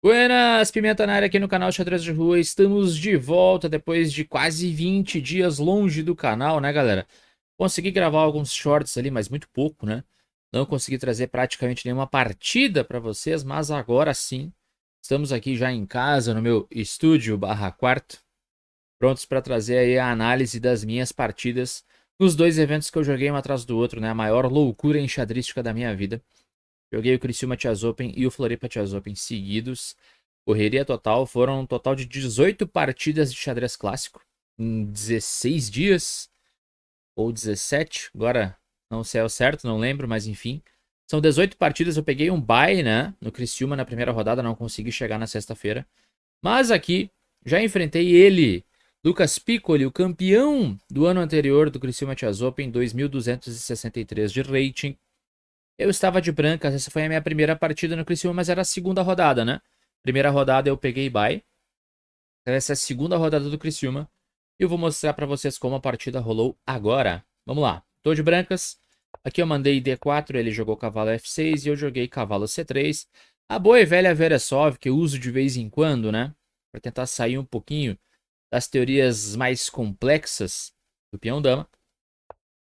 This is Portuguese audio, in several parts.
Buenas, Pimenta na área aqui no canal Xadrez de Rua. Estamos de volta depois de quase 20 dias longe do canal, né, galera? Consegui gravar alguns shorts ali, mas muito pouco, né? Não consegui trazer praticamente nenhuma partida para vocês, mas agora sim, estamos aqui já em casa, no meu estúdio /quarto, prontos para trazer aí a análise das minhas partidas nos dois eventos que eu joguei um atrás do outro, né? A maior loucura enxadrística da minha vida. Joguei o Criciúma Chess Open e o Floripa Chess Open seguidos. Correria total, foram um total de 18 partidas de xadrez clássico em 16 dias ou 17, agora não sei ao certo, não lembro, mas enfim. São 18 partidas, eu peguei um bye, né, no Criciúma na primeira rodada, não consegui chegar na sexta-feira. Mas aqui já enfrentei ele, Lucas Piccoli, o campeão do ano anterior do Criciúma Chess Open, 2.263 de rating. Eu estava de brancas, essa foi a minha primeira partida no Criciúma, mas era a segunda rodada, né? Primeira rodada eu peguei bye. Essa é a segunda rodada do Criciúma. E eu vou mostrar para vocês como a partida rolou agora. Vamos lá. Tô de brancas. Aqui eu mandei D4, ele jogou cavalo F6 e eu joguei cavalo C3. A boa e velha Veresov, que eu uso de vez em quando, né? Para tentar sair um pouquinho das teorias mais complexas do peão-dama.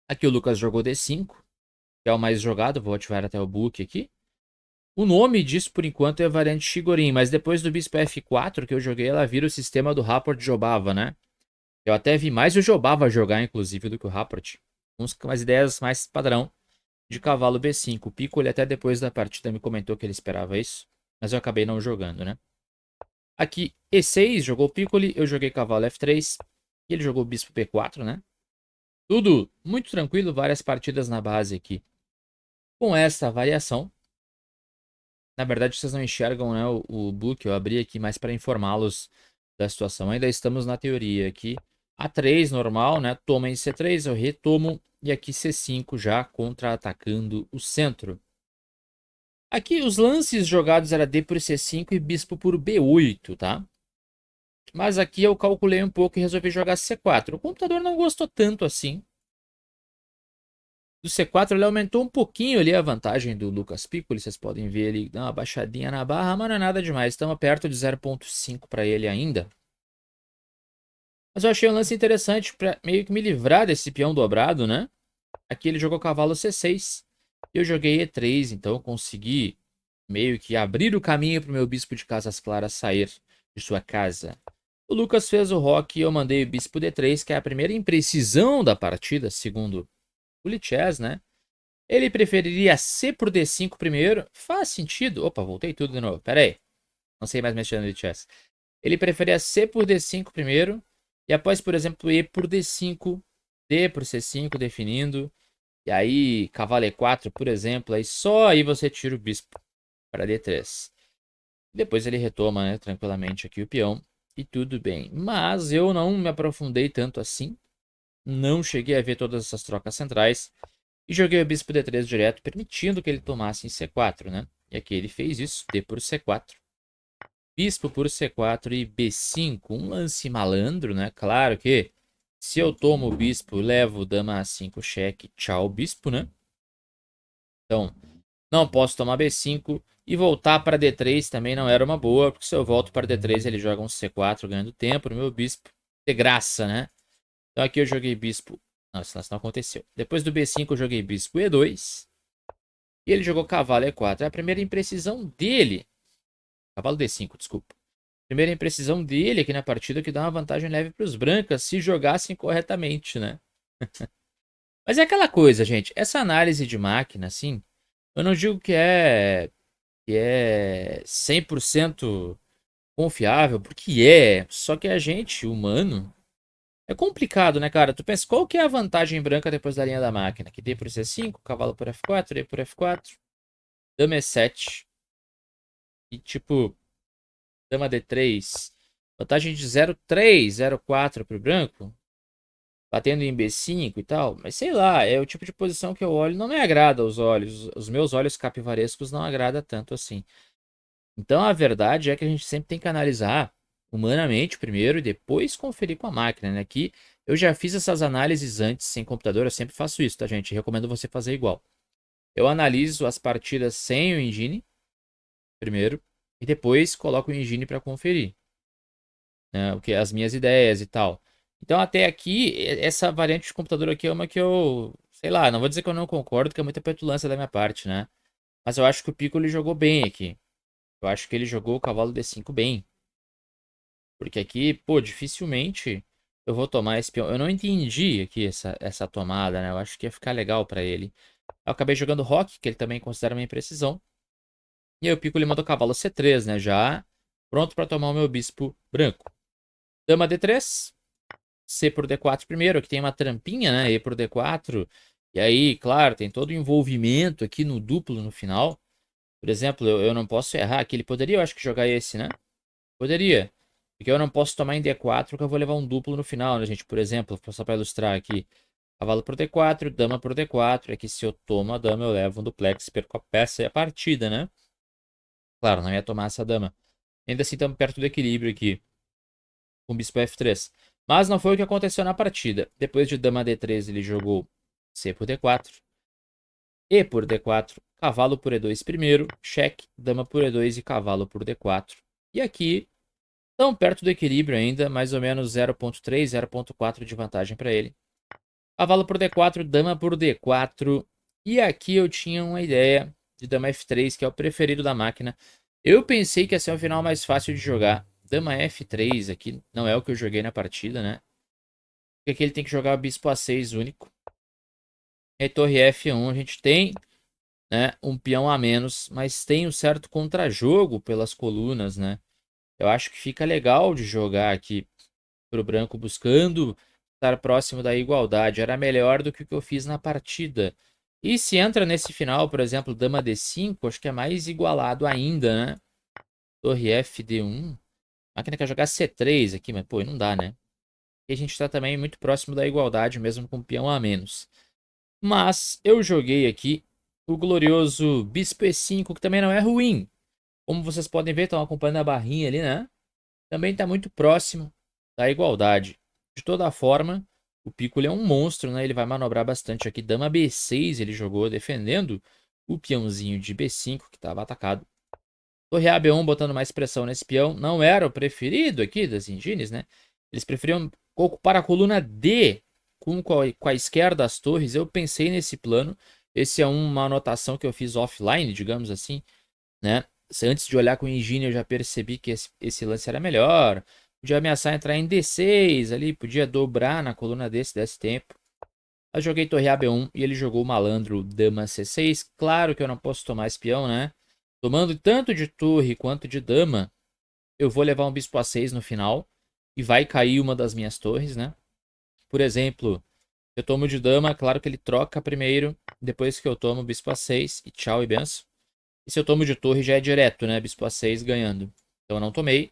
Aqui o Lucas jogou D5, que é o mais jogado. Vou ativar até o book aqui. O nome disso, por enquanto, é a variante Shigorin, mas depois do bispo F4 que eu joguei, ela vira o sistema do Rapport Jobava, né? Eu até vi mais o Jobava jogar, inclusive, do que o Rapport. Umas ideias mais padrão de cavalo B5. O Piccoli até depois da partida me comentou que ele esperava isso, mas eu acabei não jogando, né? Aqui, E6, jogou Piccoli, eu joguei cavalo F3, e ele jogou bispo B4, né? Tudo muito tranquilo, várias partidas na base aqui. Com essa variação, na verdade, vocês não enxergam, né, o book, eu abri aqui mais para informá-los da situação. Ainda estamos na teoria aqui. A3 normal, né? Toma em C3, eu retomo. E aqui C5 já contra-atacando o centro. Aqui os lances jogados era D por C5 e bispo por B8, tá? Mas aqui eu calculei um pouco e resolvi jogar C4. O computador não gostou tanto assim. Do C4 ele aumentou um pouquinho ali a vantagem do Lucas Piccoli. Vocês podem ver ele dar uma baixadinha na barra, mas não é nada demais. Estamos perto de 0.5 para ele ainda. Mas eu achei um lance interessante para meio que me livrar desse peão dobrado, né? Aqui ele jogou cavalo C6. E eu joguei E3, então eu consegui meio que abrir o caminho para o meu bispo de Casas Claras sair de sua casa. O Lucas fez o roque e eu mandei o bispo D3, que é a primeira imprecisão da partida, segundo o Lichess, né? Ele preferiria C por D5 primeiro. Faz sentido. Opa, voltei tudo de novo. Pera aí. Não sei mais mexer no Lichess. Ele preferia C por D5 primeiro. E após, por exemplo, E por D5. D por C5 definindo. E aí, cavalo E4, por exemplo. Aí só aí você tira o bispo para D3. Depois ele retoma, né, tranquilamente aqui o peão. E tudo bem. Mas eu não me aprofundei tanto assim. Não cheguei a ver todas essas trocas centrais. E joguei o bispo D3 direto, permitindo que ele tomasse em C4, né? E aqui ele fez isso, D por C4. Bispo por C4 e B5. Um lance malandro, né? Claro que se eu tomo o bispo, levo dama A5 cheque, tchau bispo, né? Então, não posso tomar B5 e voltar para D3 também não era uma boa, porque se eu volto para D3 ele joga um C4 ganhando tempo no meu bispo. De graça, né? Então aqui eu joguei bispo. Não, esse lance não aconteceu. Depois do B5 eu joguei bispo E2. E ele jogou cavalo E4. É a primeira imprecisão dele. Cavalo D5, desculpa. Primeira imprecisão dele aqui na partida que dá uma vantagem leve para os brancos se jogassem corretamente, né? Mas é aquela coisa, gente. Essa análise de máquina, assim, eu não digo que é 100% confiável, porque é. Só que a gente, humano, é complicado, né, cara? Tu pensa, qual que é a vantagem branca depois da linha da máquina? Que D por C5, cavalo por F4, E por F4, dama E7. E tipo, dama D3. Vantagem de 0,3, 0,4 pro branco. Batendo em B5 e tal. Mas sei lá, é o tipo de posição que eu olho. Não me agrada aos olhos. Os meus olhos capivarescos não agrada tanto assim. Então a verdade é que a gente sempre tem que analisar humanamente primeiro e depois conferir com a máquina, né? Aqui eu já fiz essas análises antes sem computador, eu sempre faço isso, tá, gente? Recomendo você fazer igual. eu analiso as partidas sem o engine, primeiro, e depois coloco o engine para conferir, né, as minhas ideias e tal. Então, até aqui, essa variante de computador aqui é uma que eu, sei lá, não vou dizer que eu não concordo, que é muita petulância da minha parte, né? Mas eu acho que o Piccolo jogou bem aqui. Eu acho que ele jogou o cavalo D5 bem. Porque aqui, pô, dificilmente eu vou tomar esse peão. Eu não entendi aqui essa tomada, né? Eu acho que ia ficar legal pra ele. Eu acabei jogando rock, que ele também considera uma imprecisão. E aí o Piccolo mandou cavalo C3, né? Já pronto pra tomar o meu bispo branco. Dama D3. C por D4 primeiro. Aqui tem uma trampinha, né? E por D4. E aí, claro, tem todo o envolvimento aqui no duplo no final. Por exemplo, eu não posso errar aqui. Ele poderia, eu acho que, jogar esse, né? Poderia. Porque eu não posso tomar em D4, que eu vou levar um duplo no final, né, gente? Por exemplo, só para ilustrar aqui. Cavalo por D4, dama por D4. Aqui, se eu tomo a dama, eu levo um duplex, perco a peça e a partida, né? Claro, não ia tomar essa dama. Ainda assim, estamos perto do equilíbrio aqui. Com bispo F3. Mas não foi o que aconteceu na partida. Depois de dama D3, ele jogou C por D4. E por D4. Cavalo por E2 primeiro. Cheque. Dama por E2 e cavalo por D4. E aqui, tão perto do equilíbrio ainda, mais ou menos 0.3, 0.4 de vantagem para ele. Cavalo por D4, dama por D4. E aqui eu tinha uma ideia de dama F3, que é o preferido da máquina. Eu pensei que ia ser um final mais fácil de jogar. Dama F3 aqui não é o que eu joguei na partida, né? Porque aqui ele tem que jogar bispo A6 único. E torre F1 a gente tem, né, um peão a menos, mas tem um certo contrajogo pelas colunas, né? Eu acho que fica legal de jogar aqui pro branco buscando estar próximo da igualdade. Era melhor do que o que eu fiz na partida. E se entra nesse final, por exemplo, dama D5, acho que é mais igualado ainda, né? Torre F D1. A máquina quer jogar C3 aqui, mas pô, não dá, né? E a gente está também muito próximo da igualdade, mesmo com peão a menos. Mas eu joguei aqui o glorioso Bispo E5, que também não é ruim. Como vocês podem ver, estão acompanhando a barrinha ali, né? Também está muito próximo da igualdade. De toda forma, o Piccolo é um monstro, né? Ele vai manobrar bastante aqui. Dama B6 ele jogou defendendo o peãozinho de B5 que estava atacado. Torre A B1 botando mais pressão nesse peão. Não era o preferido aqui das engines, né? Eles preferiam ocupar a coluna D com quaisquer das torres. Eu pensei nesse plano. Esse é uma anotação que eu fiz offline, digamos assim, né? Antes de olhar com o engine, eu já percebi que esse lance era melhor. Podia ameaçar entrar em D6 ali, podia dobrar na coluna desse tempo. Eu joguei torre A B1 e ele jogou o malandro dama C6. Claro que eu não posso tomar esse peão, né? Tomando tanto de torre quanto de dama, eu vou levar um bispo A6 no final e vai cair uma das minhas torres, né? Por exemplo, eu tomo de dama, claro que ele troca primeiro, depois que eu tomo bispo A6 e tchau e benção. E se eu tomo de torre já é direto, né? Bispo A6 ganhando. Então eu não tomei.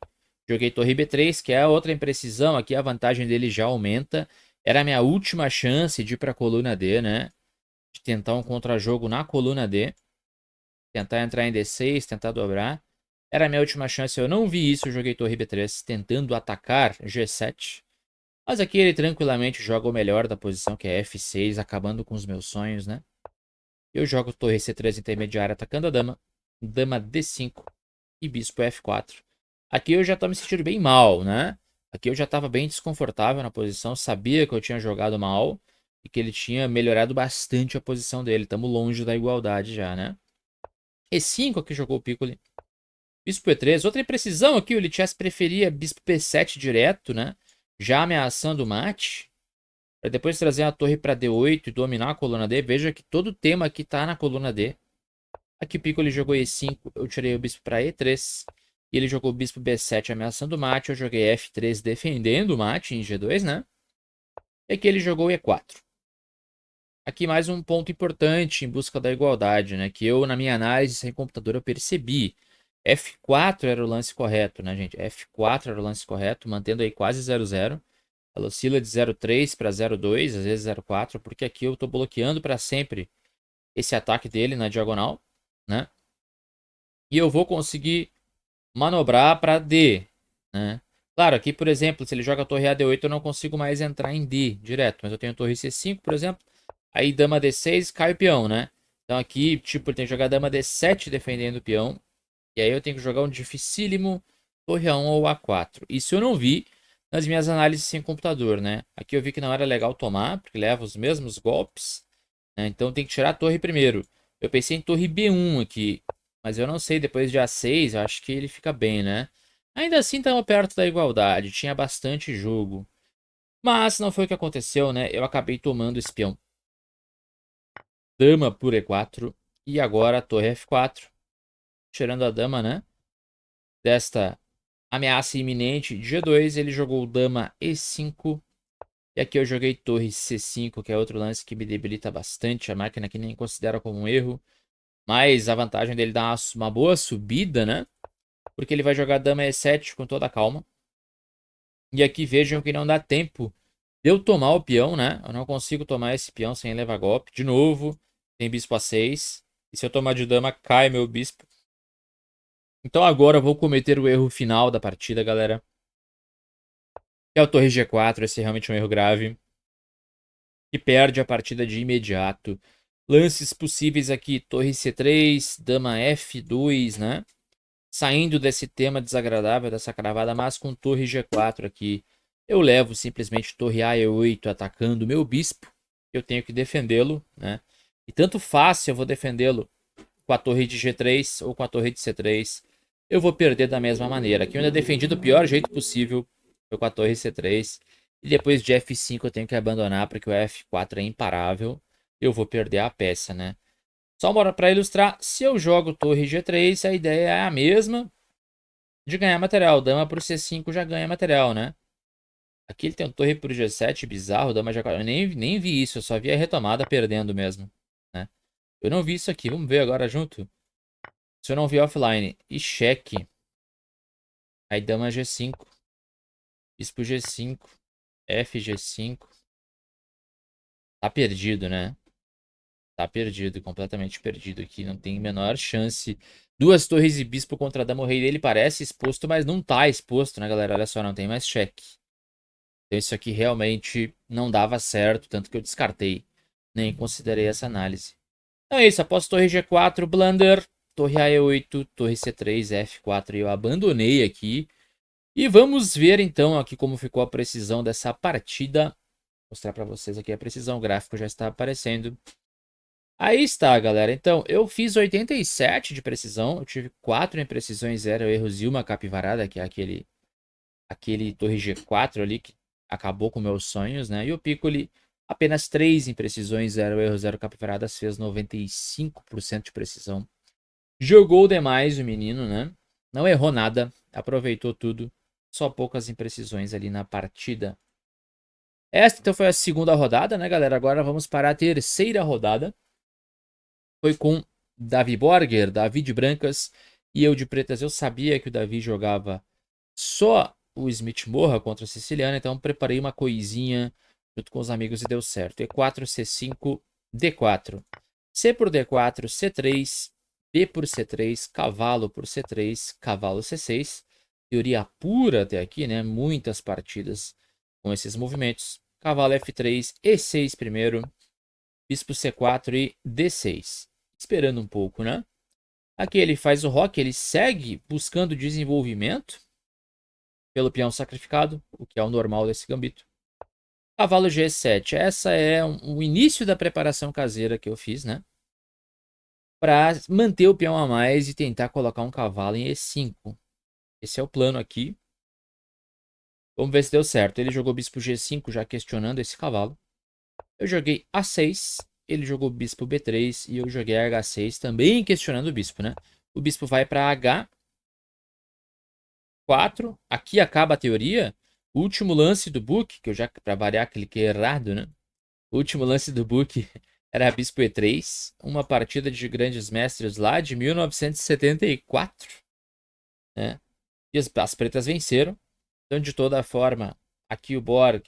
Joguei torre B3, que é a outra imprecisão. Aqui a vantagem dele já aumenta. Era a minha última chance de ir para a coluna D, né? De tentar um contra-jogo na coluna D. Tentar entrar em D6, tentar dobrar. Era a minha última chance. Eu não vi isso. Eu joguei torre B3 tentando atacar G7. Mas aqui ele tranquilamente joga o melhor da posição, que é F6, acabando com os meus sonhos, né? Eu jogo torre C3 intermediária atacando a dama. Dama D5 e bispo F4. Aqui eu já tô me sentindo bem mal, né? Aqui eu já estava bem desconfortável na posição. Sabia que eu tinha jogado mal e que ele tinha melhorado bastante a posição dele. Estamos longe da igualdade já, né? E5 aqui jogou o Piccolo. Bispo E3. Outra imprecisão aqui. O Lichess preferia bispo P7 direto, né? Já ameaçando o mate. Para depois trazer a torre para D8 e dominar a coluna D. Veja que todo o tema aqui tá na coluna D. Aqui o Piccolo jogou E5, eu tirei o bispo para E3. E ele jogou o bispo B7 ameaçando o mate. Eu joguei F3 defendendo o mate em G2, né? E aqui ele jogou E4. Aqui mais um ponto importante em busca da igualdade, né? Que eu, na minha análise sem computador, eu percebi. F4 era o lance correto, né, gente? F4 era o lance correto, mantendo aí quase 0-0. Ela oscila de 0,3 para 0,2, às vezes 0,4, porque aqui eu estou bloqueando para sempre esse ataque dele na diagonal, né? E eu vou conseguir manobrar para D, né? Claro, aqui, por exemplo, se ele joga a torre A D8, eu não consigo mais entrar em D direto, mas eu tenho torre C5, por exemplo, aí dama D6, cai o peão, né? Então aqui, tipo, ele tem que jogar dama D7 defendendo o peão. E aí eu tenho que jogar um dificílimo torre A1 ou A4. Isso eu não vi nas minhas análises sem computador, né? Aqui eu vi que não era legal tomar, porque leva os mesmos golpes, né? Então tem que tirar a torre primeiro. Eu pensei em torre B1 aqui, mas eu não sei, depois de A6, eu acho que ele fica bem, né? Ainda assim estamos perto da igualdade, tinha bastante jogo. Mas não foi o que aconteceu, né? Eu acabei tomando esse peão. Dama por E4 e agora a torre F4, tirando a dama, né? Desta ameaça iminente de G2, ele jogou dama E5. E aqui eu joguei torre C5, que é outro lance que me debilita bastante. A máquina que nem considera como um erro. Mas a vantagem dele dar uma boa subida, né? Porque ele vai jogar dama E7 com toda a calma. E aqui vejam que não dá tempo de eu tomar o peão, né? Eu não consigo tomar esse peão sem levar golpe. De novo, tem bispo A6. E se eu tomar de dama, cai meu bispo. Então agora eu vou cometer o erro final da partida, galera. Que é o torre G4. Esse é realmente um erro grave. Que perde a partida de imediato. Lances possíveis aqui: torre C3, dama F2, né? Saindo desse tema desagradável dessa cravada, mas com torre G4 aqui. Eu levo simplesmente torre A E8 atacando o meu bispo. Eu tenho que defendê-lo, né? E tanto faz se eu vou defendê-lo com a torre de G3 ou com a torre de C3. Eu vou perder da mesma maneira. Aqui eu ainda defendi do pior jeito possível. Foi com a torre C3. E depois de F5 eu tenho que abandonar porque o F4 é imparável. Eu vou perder a peça, né? Só para ilustrar, se eu jogo torre G3, a ideia é a mesma de ganhar material. Dama pro C5 já ganha material, né? Aqui ele tem um torre pro G7, bizarro. Dama G4. Eu nem vi isso, eu só vi a retomada perdendo mesmo, né? Eu não vi isso aqui, vamos ver agora junto. Se eu não vi offline. E cheque. Aí dama G5. Bispo G5. FG5. Tá perdido, né? Tá perdido, completamente perdido aqui. Não tem a menor chance. Duas torres e bispo contra a dama. O rei dele parece exposto, mas não tá exposto, né, galera? Olha só, não tem mais cheque. Então isso aqui realmente não dava certo, tanto que eu descartei. Nem considerei essa análise. Então é isso, após torre G4, blunder. Torre A8, torre C3, F4 eu abandonei aqui. E vamos ver então aqui como ficou a precisão dessa partida. Vou mostrar para vocês aqui a precisão, o gráfico já está aparecendo. Aí está, galera. Então, eu fiz 87 de precisão. Eu tive 4 imprecisões, 0 erros e uma capivarada, que é aquele torre G4 ali que acabou com meus sonhos, né? E o Piccoli, apenas 3 imprecisões, 0 erros, 0 capivaradas, fez 95% de precisão. Jogou demais o menino, né? Não errou nada, aproveitou tudo. Só poucas imprecisões ali na partida. Esta então foi a segunda rodada, né, galera? Agora vamos para a terceira rodada. Foi com Davi Borger, Davi de brancas e eu de pretas. Eu sabia que o Davi jogava só o Smith Morra contra o Siciliano, então preparei uma coisinha junto com os amigos e deu certo. E4, C5, D4. C por D4, C3, B por C3, cavalo por C3, cavalo C6. Teoria pura até aqui, né? Muitas partidas com esses movimentos. Cavalo F3, E6 primeiro, bispo C4 e D6. Esperando um pouco, né? Aqui ele faz o roque, ele segue buscando desenvolvimento pelo peão sacrificado, o que é o normal desse gambito. Cavalo G7, essa é o início da preparação caseira que eu fiz, né? Para manter o peão a mais e tentar colocar um cavalo em E5. Esse é o plano aqui. Vamos ver se deu certo. Ele jogou bispo G5 já questionando esse cavalo. Eu joguei A6, ele jogou bispo B3 e eu joguei H6 também questionando o bispo, né? O bispo vai para H4. Aqui acaba a teoria. O último lance do book, que eu já, para variar, cliquei errado, né? O último lance do book era bispo E3. Uma partida de grandes mestres lá de 1974, né? E as pretas venceram. Então, de toda forma, aqui o Borger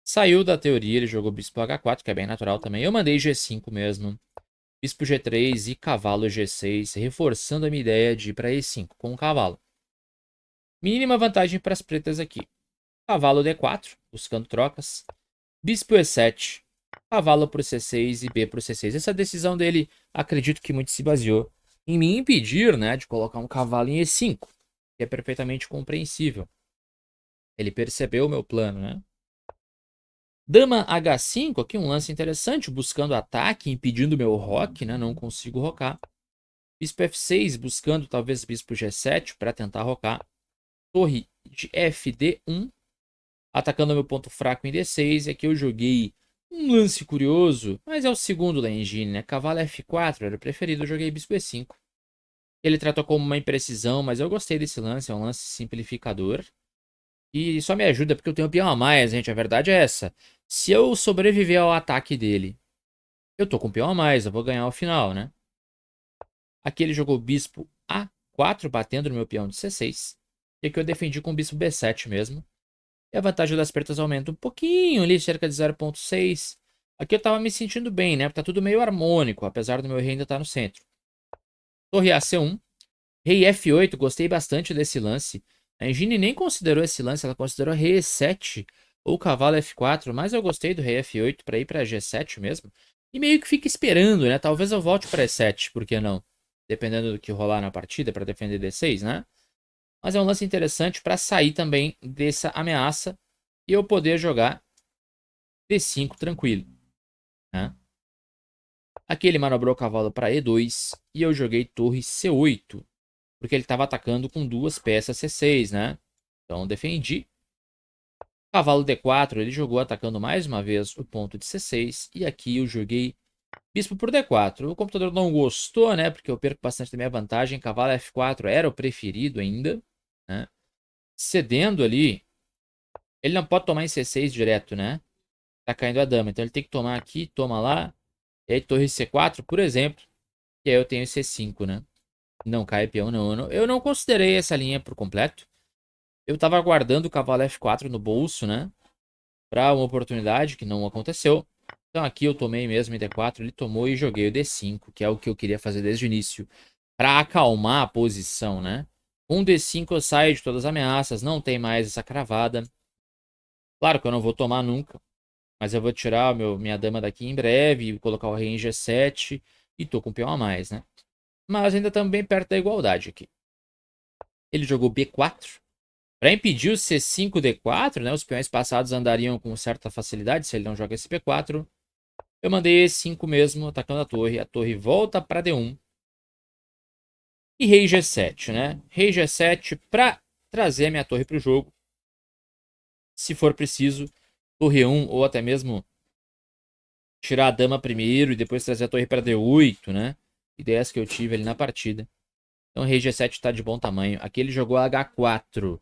saiu da teoria, ele jogou bispo H4, que é bem natural também. Eu mandei G5 mesmo. Bispo G3 e cavalo G6, reforçando a minha ideia de ir para E5 com o cavalo. Mínima vantagem para as pretas aqui. Cavalo D4, buscando trocas. Bispo E7. cavalo para o C6 e B para o C6. Essa decisão dele, acredito que muito se baseou em me impedir, né, de colocar um cavalo em E5, que é perfeitamente compreensível. Ele percebeu o meu plano, né? Dama H5, aqui um lance interessante, buscando ataque, impedindo meu roque, né? Não consigo rocar. Bispo F6, buscando talvez bispo G7 para tentar rocar. Torre de FD1, atacando meu ponto fraco em D6. E aqui eu joguei um lance curioso, mas é o segundo da engine, né? Cavalo F4 era o preferido, eu joguei bispo E5. Ele tratou como uma imprecisão, mas eu gostei desse lance, é um lance simplificador. E só me ajuda porque eu tenho um peão a mais, gente. A verdade é essa. Se eu sobreviver ao ataque dele, eu tô com um peão a mais, eu vou ganhar o final, né? Aqui ele jogou bispo A4, batendo no meu peão de C6. E aqui eu defendi com o bispo B7 mesmo. E a vantagem das pretas aumenta um pouquinho ali, cerca de 0,6. Aqui eu tava me sentindo bem, né? Porque tá tudo meio harmônico, apesar do meu rei ainda estar no centro. Torre AC1. Rei F8, gostei bastante desse lance. A engine nem considerou esse lance, ela considerou rei E7 ou cavalo F4, mas eu gostei do rei F8 para ir para G7 mesmo. E meio que fica esperando, né? Talvez eu volte para E7, por que não? Dependendo do que rolar na partida para defender D6, né? Mas é um lance interessante para sair também dessa ameaça e eu poder jogar D5 tranquilo, né? Aqui ele manobrou o cavalo para E2 e eu joguei torre C8. Porque ele estava atacando com duas peças C6, né? Então defendi. Cavalo D4, ele jogou atacando mais uma vez o ponto de C6. E aqui eu joguei bispo por D4. O computador não gostou, né? Porque eu perco bastante da minha vantagem. Cavalo F4 era o preferido ainda, né? Cedendo ali. Ele não pode tomar em C6 direto, né? Tá caindo a dama. Então ele tem que tomar aqui, toma lá. E aí torre C4, por exemplo. E aí eu tenho C5, né? Não cai peão, não. Eu não considerei essa linha por completo. Eu tava aguardando o cavalo F4 no bolso, né? Pra uma oportunidade que não aconteceu. Então aqui eu tomei mesmo em D4, ele tomou e joguei o D5, que é o que eu queria fazer desde o início. Pra acalmar a posição, né? Com D5 eu saio de todas as ameaças, não tem mais essa cravada. Claro que eu não vou tomar nunca, mas eu vou tirar minha dama daqui em breve, colocar o rei em G7 e tô com um peão a mais, né? Mas ainda estamos bem perto da igualdade aqui. Ele jogou B4. Para impedir o C5-D4, né, os peões passados andariam com certa facilidade se ele não joga esse P4. Eu mandei E5 mesmo, atacando a torre. A torre volta para D1. E rei G7, né? Rei G7 para trazer a minha torre para o jogo. Se for preciso, torre 1 ou até mesmo tirar a dama primeiro e depois trazer a torre para D8, né? Ideias que eu tive ali na partida. Então rei G7 está de bom tamanho. Aqui ele jogou H4.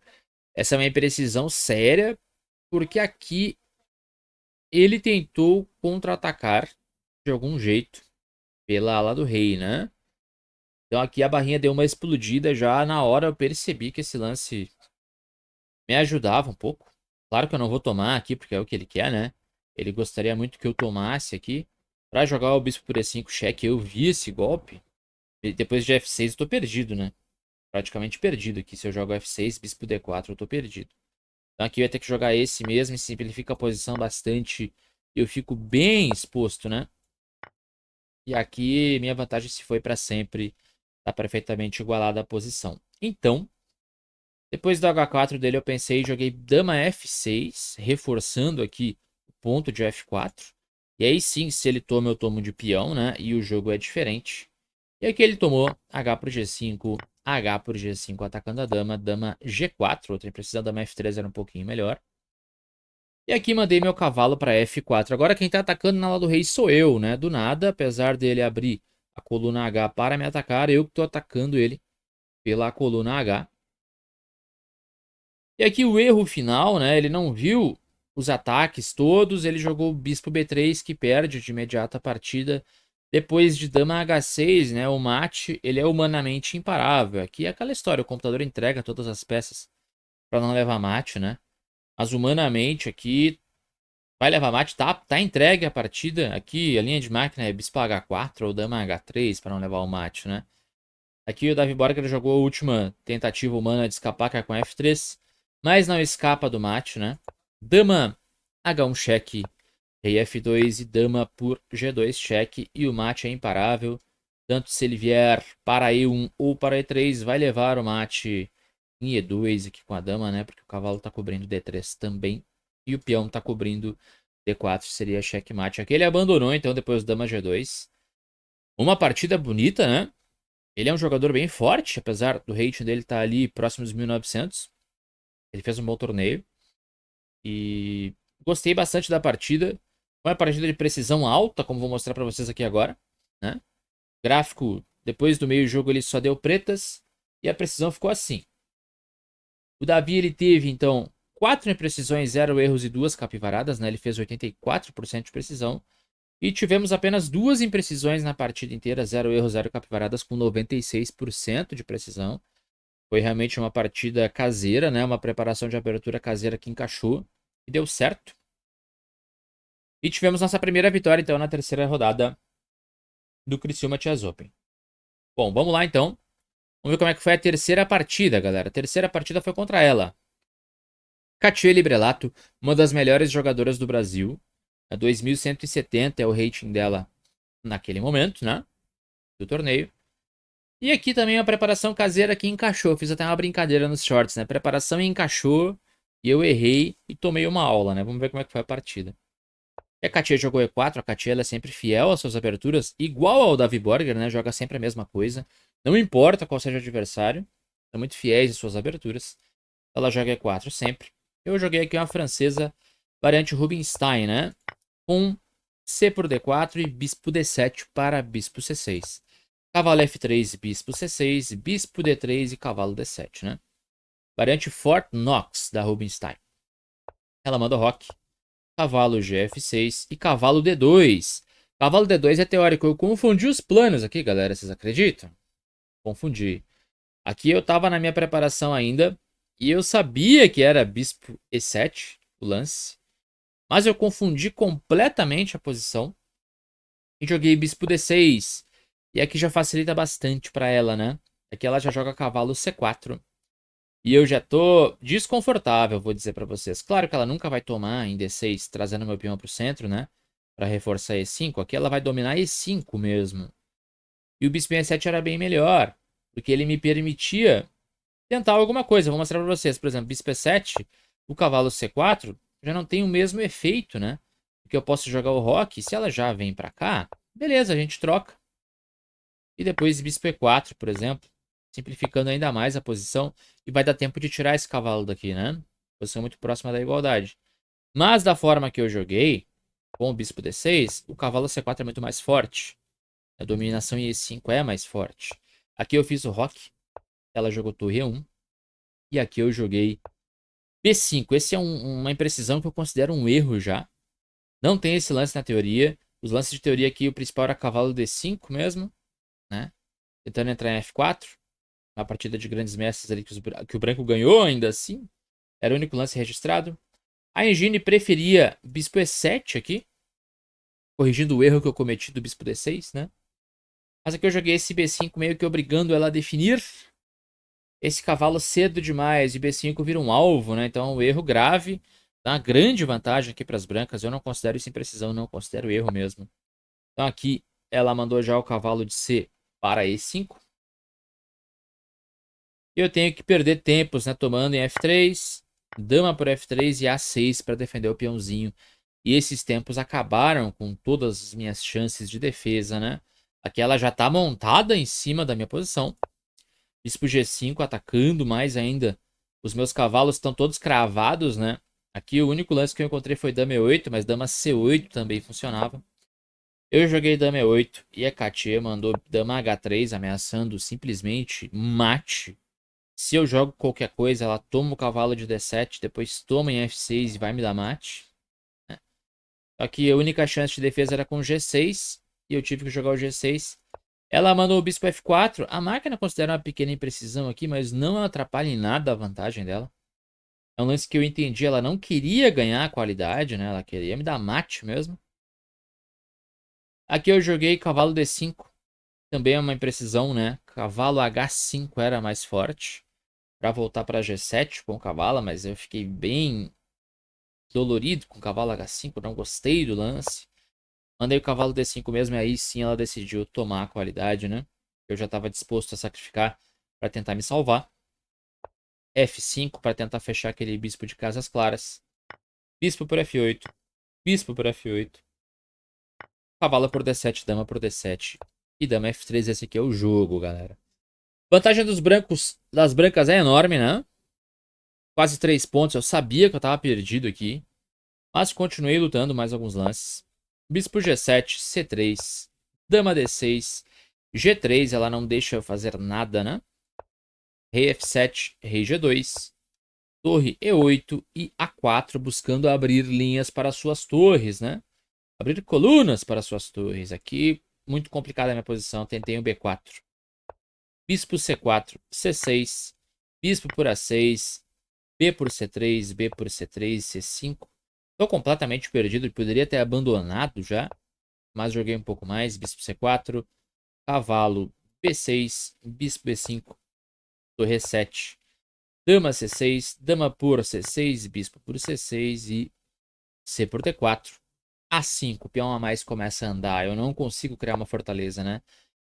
Essa é uma imprecisão séria, porque aqui ele tentou contra-atacar de algum jeito pela ala do rei, né? Então aqui a barrinha deu uma explodida já na hora eu percebi que esse lance me ajudava um pouco. Claro que eu não vou tomar aqui porque é o que ele quer, né? Ele gostaria muito que eu tomasse aqui para jogar o bispo por E5 cheque. Eu vi esse golpe. E depois de F6 eu tô perdido, né? Praticamente perdido aqui. Se eu jogo F6, bispo D4 eu tô perdido. Então aqui eu ia ter que jogar esse mesmo e simplifica a posição bastante. Eu fico bem exposto, né? E aqui minha vantagem se foi para sempre. Está perfeitamente igualada a posição. Então, depois do H4 dele eu pensei, joguei dama F6, reforçando aqui o ponto de F4. E aí sim, se ele toma, eu tomo de peão, né? E o jogo é diferente. E aqui ele tomou H por G5, H por G5 atacando a dama, dama G4. Outra imprecisão, dama F3 era um pouquinho melhor. E aqui mandei meu cavalo para F4. Agora quem está atacando na ala do rei sou eu, né? Do nada, apesar dele abrir a coluna H para me atacar, eu que estou atacando ele pela coluna H. E aqui o erro final, né? Ele não viu os ataques todos, ele jogou o bispo B3 que perde de imediato a partida. Depois de dama H6, né? O mate, ele é humanamente imparável. Aqui é aquela história, o computador entrega todas as peças para não levar mate, né? Mas humanamente aqui vai levar mate, tá entregue a partida. Aqui a linha de máquina é bispo H4 ou dama H3 para não levar o mate, né? Aqui o Davi Borger jogou a última tentativa humana de escapar, que é com F3, mas não escapa do mate, né? Dama H1 cheque, Rei F2 e dama por G2 cheque. E o mate é imparável. Tanto se ele vier para E1 ou para E3, vai levar o mate em E2 aqui com a dama, né? Porque o cavalo tá cobrindo D3 também. E o peão tá cobrindo D4, seria checkmate. Aqui ele abandonou, então, depois do dama G2. Uma partida bonita, né? Ele é um jogador bem forte, apesar do rating dele estar ali próximo dos 1900. Ele fez um bom torneio. E gostei bastante da partida. Foi uma partida de precisão alta, como vou mostrar para vocês aqui agora, né? Gráfico, depois do meio jogo ele só deu pretas e a precisão ficou assim. O Davi ele teve então 4 imprecisões, 0 erros e 2 capivaradas, né? Ele fez 84% de precisão. E tivemos apenas 2 imprecisões na partida inteira, 0 erros, 0 capivaradas, com 96% de precisão. Foi realmente uma partida caseira, né? Uma preparação de abertura caseira que encaixou e deu certo. E tivemos nossa primeira vitória, então, na terceira rodada do Criciúma Chess Open. Bom, vamos lá, então. Vamos ver como é que foi a terceira partida, galera. A terceira partida foi contra ela. Katia Librelato, uma das melhores jogadoras do Brasil. A 2170 é o rating dela naquele momento, né? Do torneio. E aqui também a preparação caseira que encaixou. Fiz até uma brincadeira nos shorts, né? Preparação encaixou e eu errei e tomei uma aula, né? Vamos ver como é que foi a partida. E a Katia jogou E4. A Katia ela é sempre fiel às suas aberturas, igual ao Davi Borger, né? Joga sempre a mesma coisa. Não importa qual seja o adversário. São muito fiéis às suas aberturas. Ela joga E4 sempre. Eu joguei aqui uma francesa, variante Rubinstein, né? Com C por D4 e bispo D7 para bispo C6. Cavalo F3, bispo C6, bispo D3 e cavalo D7, né? Variante Fort Knox da Rubinstein. Ela manda roque, cavalo GF6 e cavalo D2. Cavalo D2 é teórico. Eu confundi os planos aqui, galera. Vocês acreditam? Confundi. Aqui eu tava na minha preparação ainda e eu sabia que era bispo E7 o lance, mas eu confundi completamente a posição e joguei bispo D6. E aqui já facilita bastante para ela, né? Aqui ela já joga cavalo C4. E eu já tô desconfortável, vou dizer para vocês. Claro que ela nunca vai tomar em D6, trazendo meu peão pro centro, né? Para reforçar E5. Aqui ela vai dominar E5 mesmo. E o bispo E7 era bem melhor, porque ele me permitia tentar alguma coisa. Vou mostrar para vocês. Por exemplo, bispo E7, o cavalo C4 já não tem o mesmo efeito, né? Porque eu posso jogar o roque. Se ela já vem para cá, beleza, a gente troca. E depois bispo E4, por exemplo, simplificando ainda mais a posição. E vai dar tempo de tirar esse cavalo daqui, né? Posição muito próxima da igualdade. Mas da forma que eu joguei, com o bispo D6, o cavalo C4 é muito mais forte. A dominação em E5 é mais forte. Aqui eu fiz o roque. Ela jogou torre E1. E aqui eu joguei B5. Esse é uma imprecisão que eu considero um erro já. Não tem esse lance na teoria. Os lances de teoria aqui, o principal era cavalo D5 mesmo, né? Tentando entrar em F4. Uma partida de grandes mestres ali que o branco ganhou ainda assim. Era o único lance registrado. A Engine preferia bispo E7 aqui. Corrigindo o erro que eu cometi do bispo D6, né? Mas aqui eu joguei esse B5 meio que obrigando ela a definir esse cavalo cedo demais. E B5 vira um alvo, né? Então é um erro grave. Dá uma grande vantagem aqui para as brancas. Eu não considero isso imprecisão, não. Considero erro mesmo. Então aqui ela mandou já o cavalo de C para E5. Eu tenho que perder tempos, né? Tomando em F3, dama por F3 e A6 para defender o peãozinho. E esses tempos acabaram com todas as minhas chances de defesa, né? Aqui ela já está montada em cima da minha posição. Bispo G5 atacando mais ainda. Os meus cavalos estão todos cravados, né? Aqui o único lance que eu encontrei foi dama E8, mas dama C8 também funcionava. Eu joguei dama E8 e a Katia mandou dama H3, ameaçando simplesmente mate. Se eu jogo qualquer coisa, ela toma o cavalo de D7, depois toma em F6 e vai me dar mate. Né? Aqui a única chance de defesa era com G6 e eu tive que jogar o G6. Ela mandou o bispo F4. A máquina considera uma pequena imprecisão aqui, mas não atrapalha em nada a vantagem dela. É um lance que eu entendi, ela não queria ganhar a qualidade, né? Ela queria me dar mate mesmo. Aqui eu joguei cavalo D5. Também é uma imprecisão, né? Cavalo H5 era mais forte. Para voltar para G7 com o cavalo, mas eu fiquei bem dolorido com o cavalo H5, não gostei do lance. Mandei o cavalo D5 mesmo e aí sim ela decidiu tomar a qualidade, né? Eu já estava disposto a sacrificar para tentar me salvar. F5 para tentar fechar aquele bispo de casas claras. Bispo por F8. Bispo por F8. Cavalo por D7, dama por D7. E dama F3, esse aqui é o jogo, galera. Vantagem dos brancos, das brancas é enorme, né? Quase 3 pontos. Eu sabia que eu tava perdido aqui. Mas continuei lutando mais alguns lances. Bispo G7, C3. Dama D6. G3, ela não deixa eu fazer nada, né? Rei F7, Rei G2. Torre E8 e A4, buscando abrir linhas para suas torres, né? Abrir colunas para suas torres. Aqui, muito complicada a minha posição. Tentei um B4. Bispo C4, C6. Bispo por A6. B por C3, B por C3, C5. Estou completamente perdido. Poderia ter abandonado já. Mas joguei um pouco mais. Bispo C4. Cavalo B6. Bispo B5. Torre E7. Dama C6. Dama por C6. Bispo por C6. E C por D4. A5, peão a mais começa a andar. Eu não consigo criar uma fortaleza, né?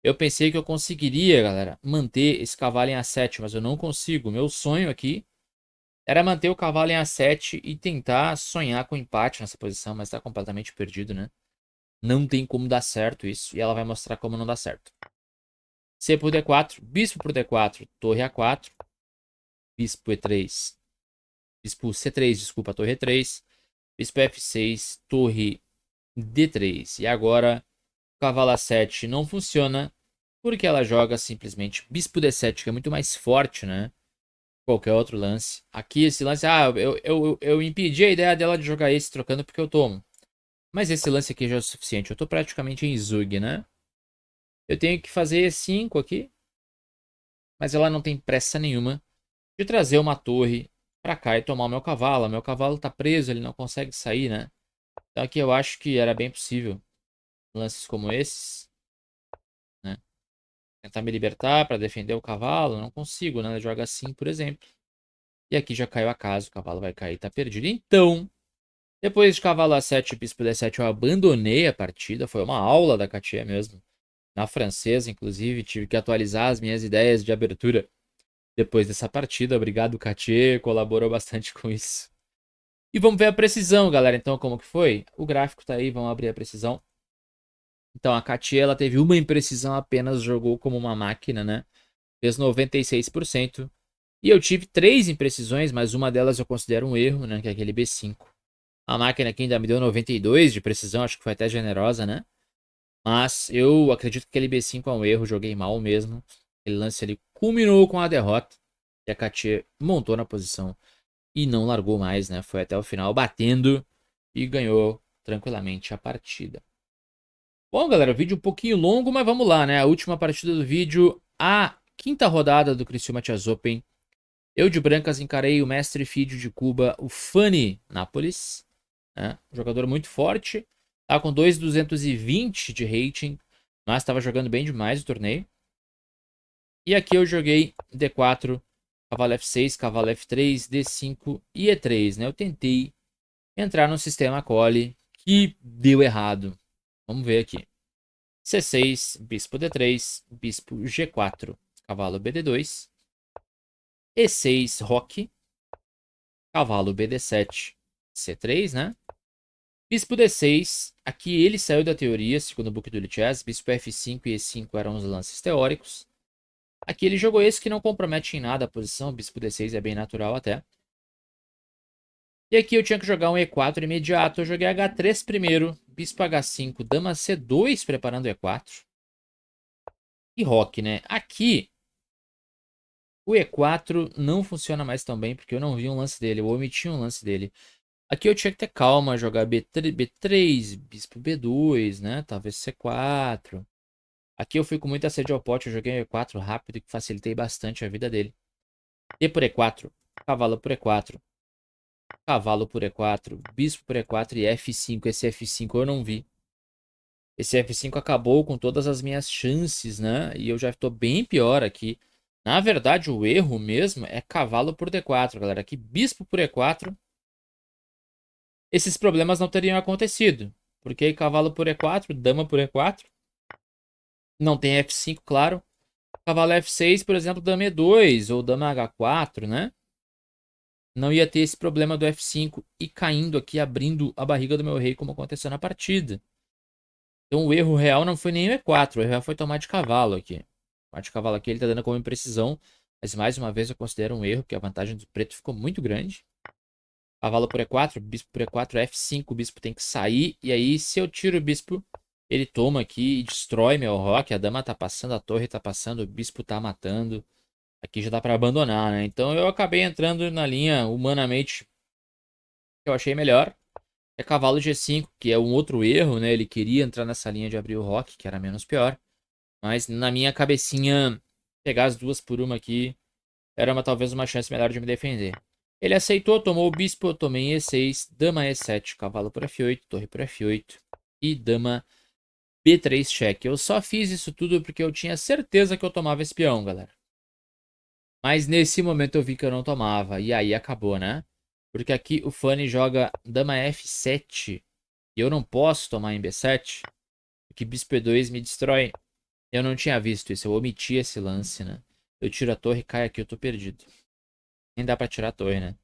Eu pensei que eu conseguiria, galera, manter esse cavalo em A7, mas eu não consigo. Meu sonho aqui era manter o cavalo em A7 e tentar sonhar com empate nessa posição, mas tá completamente perdido, né? Não tem como dar certo isso, e ela vai mostrar como não dá certo. C por D4, bispo por D4, torre A4, bispo E3, bispo C3, desculpa, torre E3, bispo F6, torre D3. E agora cavalo A7 não funciona porque ela joga simplesmente bispo D7, que é muito mais forte, né? Qualquer outro lance. Aqui esse lance, eu impedi a ideia dela de jogar esse trocando porque eu tomo. Mas esse lance aqui já é o suficiente. Eu tô praticamente em Zug, né? Eu tenho que fazer E5 aqui, mas ela não tem pressa nenhuma de trazer uma torre pra cá e tomar o meu cavalo. Meu cavalo tá preso, ele não consegue sair, né? Então aqui eu acho que era bem possível lances como esses, né? Tentar me libertar para defender o cavalo, não consigo, né? Ele joga assim, por exemplo. E aqui já caiu a casa, o cavalo vai cair, tá perdido. Então, depois de cavalo A7 e bispo D7, eu abandonei a partida. Foi uma aula da Katia mesmo. Na francesa, inclusive, tive que atualizar as minhas ideias de abertura depois dessa partida. Obrigado, Katia, colaborou bastante com isso. E vamos ver a precisão, galera. Então, como que foi? O gráfico tá aí, vamos abrir a precisão. Então, a Katia, ela teve uma imprecisão apenas, jogou como uma máquina, né? Fez 96%. E eu tive 3 imprecisões, mas uma delas eu considero um erro, né? Que é aquele B5. A máquina aqui ainda me deu 92 de precisão, acho que foi até generosa, né? Mas eu acredito que aquele B5 é um erro, joguei mal mesmo. Aquele lance ali culminou com a derrota. E a Katia montou na posição e não largou mais, né? Foi até o final batendo e ganhou tranquilamente a partida. Bom, galera, vídeo um pouquinho longo, mas vamos lá, né? A última partida do vídeo, a quinta rodada do Criciúma Chess Open. Eu de brancas encarei o mestre filho de Cuba, o Fanny Nápoles, né? Um jogador muito forte, tá com 2.220 de rating, mas estava jogando bem demais o torneio. E aqui eu joguei D4, cavalo F6, cavalo F3, D5 e E3, né? Eu tentei entrar no sistema Cole, que deu errado. Vamos ver aqui. C6, bispo D3, bispo G4, cavalo BD2, E6, roque, cavalo BD7, C3, né? Bispo D6, aqui ele saiu da teoria, segundo o book do Chess, bispo F5 e E5 eram os lances teóricos. Aqui ele jogou esse que não compromete em nada a posição, bispo D6 é bem natural até. E aqui eu tinha que jogar um E4 imediato, eu joguei H3 primeiro, bispo H5, dama C2 preparando E4. E roque, né? Aqui o E4 não funciona mais tão bem, porque eu não vi um lance dele, eu omiti um lance dele. Aqui eu tinha que ter calma, jogar B3, bispo B2, né? Talvez C4. Aqui eu fui com muita sede ao pote, eu joguei um E4 rápido e facilitei bastante a vida dele. E por E4, cavalo por E4, cavalo por E4, bispo por E4 e F5. Esse F5 eu não vi. Esse F5 acabou com todas as minhas chances, né? E eu já estou bem pior aqui. Na verdade, o erro mesmo é cavalo por D4, galera. Aqui, bispo por E4. esses problemas não teriam acontecido. Porque cavalo por E4, dama por E4. Não tem F5, claro. Cavalo F6, por exemplo, dama E2 ou dama H4, né? Não ia ter esse problema do F5 e caindo aqui, abrindo a barriga do meu rei, como aconteceu na partida. Então o erro real não foi nem o E4, o erro real foi tomar de cavalo aqui. Tomar de cavalo aqui ele tá dando como imprecisão, mas mais uma vez eu considero um erro, porque a vantagem do preto ficou muito grande. Cavalo por E4, bispo por E4, F5, o bispo tem que sair, e aí se eu tiro o bispo, ele toma aqui e destrói meu roque, a dama tá passando, a torre tá passando, o bispo tá matando. Aqui já dá pra abandonar, né? Então eu acabei entrando na linha humanamente que eu achei melhor. É cavalo G5, que é um outro erro, né? Ele queria entrar nessa linha de abrir o roque, que era menos pior. Mas na minha cabecinha, pegar as duas por uma aqui era talvez uma chance melhor de me defender. Ele aceitou, tomou o bispo, eu tomei E6, dama E7, cavalo por F8, torre por F8 e dama B3 cheque. Eu só fiz isso tudo porque eu tinha certeza que eu tomava esse peão, galera. Mas nesse momento eu vi que eu não tomava. E aí acabou, né? Porque aqui o Fanny joga dama F7. E eu não posso tomar em B7. Porque bispo E2 me destrói. Eu não tinha visto isso. Eu omiti esse lance, né? Eu tiro a torre, cai aqui, eu tô perdido. Nem dá pra tirar a torre, né?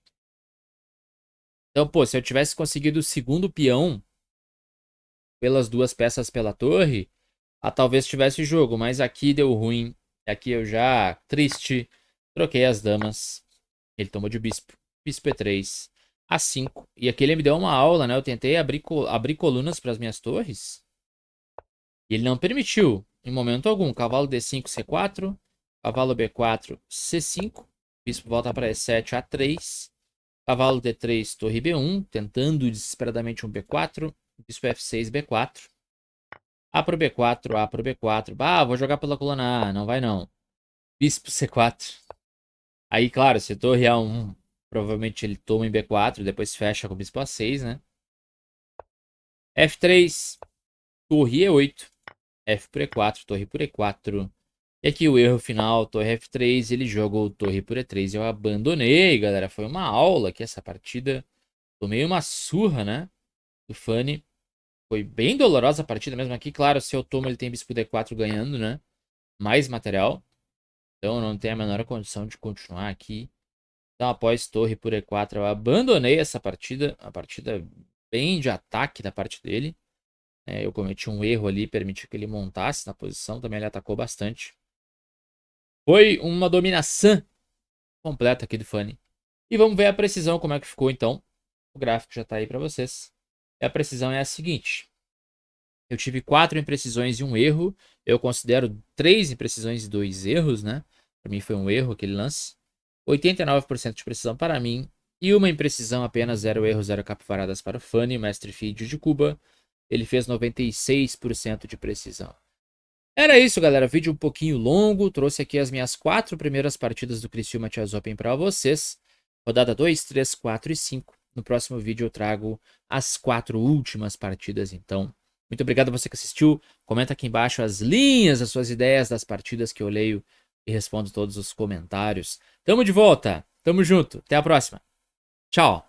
Então, pô, se eu tivesse conseguido o segundo peão pelas duas peças pela torre, talvez tivesse jogo. Mas aqui deu ruim. Aqui eu já, triste, troquei as damas. Ele tomou de bispo. Bispo E3. A5. E aqui ele me deu uma aula, né? Eu tentei abrir colunas para as minhas torres. E ele não permitiu, em momento algum. Cavalo D5, C4. Cavalo B4, C5. Bispo volta para E7, A3. Cavalo D3, torre B1. Tentando desesperadamente um B4. Bispo F6, B4. A pro B4, A pro B4. Ah, vou jogar pela coluna A. Não vai não. Bispo C4. Aí, claro, se torre A1, provavelmente ele toma em B4, depois fecha com o bispo A6, né? F3, torre E8. F por E4, torre por E4. E aqui o erro final, torre F3, ele jogou torre por E3. Eu abandonei, galera. Foi uma aula aqui essa partida. Tomei uma surra, né? Do Fanny. Foi bem dolorosa a partida mesmo aqui. Claro, se eu tomo, ele tem bispo D4 ganhando, né? Mais material. Então não tem a menor condição de continuar aqui. Então, após torre por E4, eu abandonei essa partida. A partida bem de ataque da parte dele. Eu cometi um erro ali, permiti que ele montasse na posição. Também ele atacou bastante. Foi uma dominação completa aqui do Fanny. E vamos ver a precisão, como é que ficou então. O gráfico já está aí para vocês. E a precisão é a seguinte. Eu tive 4 imprecisões e um erro. Eu considero 3 imprecisões e 2 erros, né? Para mim foi um erro aquele lance. 89% de precisão para mim. E uma imprecisão apenas, 0 erros, 0 capivaradas para o Fanny, mestre Fídio de Cuba. Ele fez 96% de precisão. Era isso, galera. Vídeo um pouquinho longo. Trouxe aqui as minhas 4 primeiras partidas do Criciúma Chess Open para vocês. Rodada 2, 3, 4 e 5. No próximo vídeo eu trago as 4 últimas partidas, então. Muito obrigado a você que assistiu. Comenta aqui embaixo as linhas, as suas ideias das partidas que eu leio e respondo todos os comentários. Tamo de volta. Tamo junto. Até a próxima. Tchau.